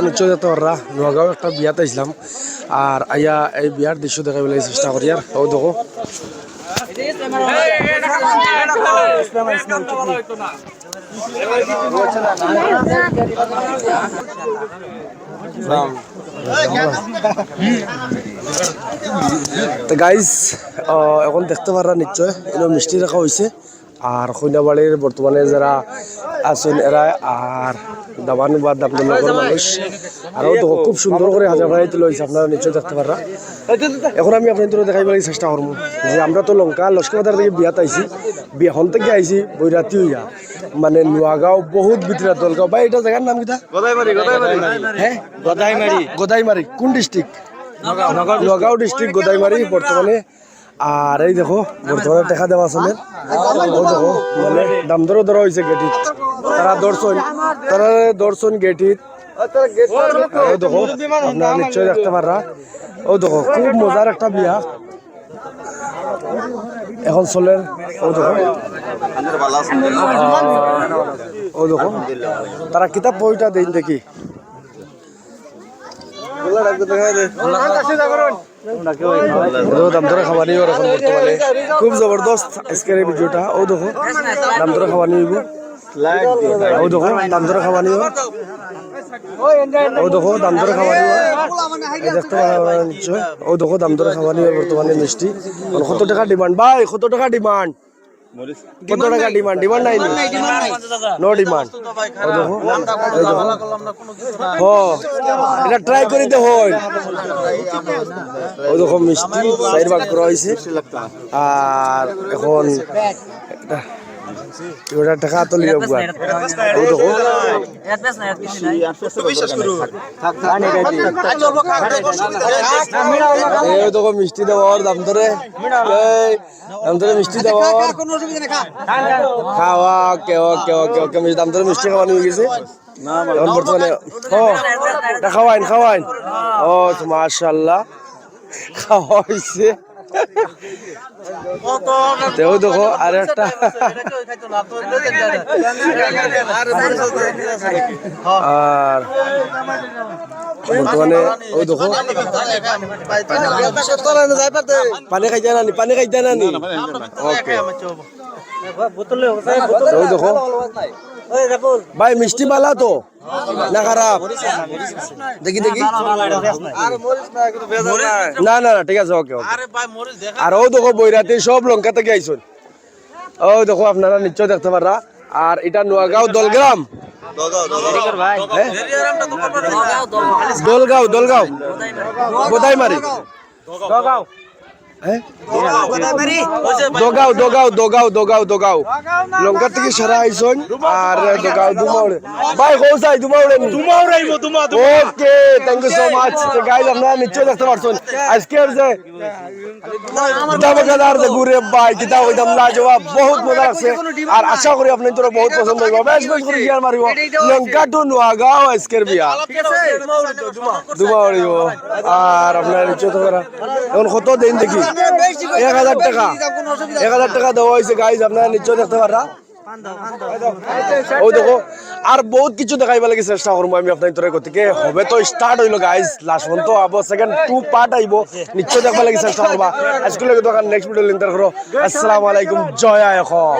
নিশ্চয় যেতে পাররা নোয়াগাঁও একটা বিয়াতে আসলাম আর আইয়া এই বিয়ার দৃশ্য দেখাই বলে চেষ্টা করি আর ও দেখো তো গাইজ এখন দেখতে পারা নিশ্চয় এগুলো মিষ্টি রাখা হয়েছে আর কইনাবাড়ির বর্তমানে যারা আছেন এরা আর দাবান বা দামদুল্লাহর মানুষ আরও তো খুব সুন্দর করে হাজার ভাড়াই তুলে হয়েছে আপনারা নিশ্চয় দেখতে পারা। এখন আমি আপনাদের দেখাইবার চেষ্টা করবো যে আমরা তো লঙ্কা লস্করবাজার থেকে বিয়াত আইছি বিয়াখন থেকে আইছি বৈরাতি হইয়া মানে নোয়াগাঁও বহুত ভিতরে দলগাঁও বা এটা জায়গার নাম কিটা হ্যাঁ গদাইমারি কোন ডিস্ট্রিক্ট নোয়াগাঁও ডিস্ট্রিক্ট গদাইমারি বর্তমানে। আর এই দেখো বর্তমানে দেখা দেওয়া আসলে ও দেখো মানে দামদরও ধরা হয়েছে গেটিত তারা দর্শন গেটিত দেখো আপনারা নিশ্চয় দেখতে পাররা। ও দেখো খুব মজার একটা বিয়া এখন চলে। ও দেখো তারা কিতাব বইটা দেন দেখি দাম ধরে খাওয়া নিব এখন বর্তমানে খুব জবরদস্ত আজকের এই ভিডিওটা। ও দেখো দাম ধরে খাওয়া নিব ও দেখো দাম ধরে খাওয়া নিব ও দেখো দাম ধরে খাওয়া নিব দেখতে পারা নিশ্চয়। ও দেখো দাম ধরে খাওয়া নিব বর্তমানে মিষ্টি কত টাকা ডিমান্ড ভাই কত টাকা ডিমান্ড কত টাকা ডিমান্ড ডিমান্ড নাই নো ডিমান্ড। ও দেখো এটা ট্রাই করে দে হয়। ও দেখো মিষ্টি চার ভাগ করা হয়েছে আর এখন এটা টাকা তো লিয়ে ও দেখো দেখো মিষ্টি দেওয়ার দাম ধরে মিষ্টি দেওয়ার খাওয়া কেউ দাম ধরে মিষ্টি খাওয়ানো হয়ে গেছে এখন বর্তমানে। খাওয়াইন ও মাশাআল্লাহ খাওয়া হয়েছে দেখো আর একটা আর বর্তমানে ও দেখো পানি খাইতে নানি ওই দেখো ভাই মিষ্টি মালা তো না খারাপ দেখি না ঠিক আছে ওকে আর ও দেখো বৈরাতে সব লঙ্কা থেকে আইসন। ও দেখো আপনারা নিশ্চয় দেখতে পারা। আর এটা নোয়াগাঁও দলগ্রাম দলগাঁও গোদাইমারি দগাও লঙ্কা থেকে সারা আইসন আর দগাও দুমাউড়ে ভাই হোসাই দুমাউড়ে okay thank you so much guys আপনারা নিশ্চয় দেখতে পারছেন আজকের যে দামদার যে ঘুরে ভাই কিতা হইতাম লাজবাব বহুত মজা আছে আর আশা করি আপনাদের বহুত পছন্দ হইব বেশ করে শেয়ার মারিব লঙ্কা টু নোয়াগাঁও আজকের বিয়া দুমাউড়ে আর আপনারা নিশ্চয় করা এখন কত দিন দেখি 1000 টাকা দেওয়া হয়েছে গাইজ আপনারা নিশ্চয় দেখতে পারা। ও দেখো আর বহুত কিছু দেখাইবা লাগে চেষ্টা করবো আমি আপনার গতিকে হবে তো স্টার্ট হইলো গাইজ লাস্ট পর্যন্ত আবো সেকেন্ড 2 পার্ট আইব নিশ্চয় দেখবা লাগে চেষ্টা করবা। আজকে নেক্সট ভিডিও লিঙ্ক করো। আসসালামু আলাইকুম জয় আয়খন।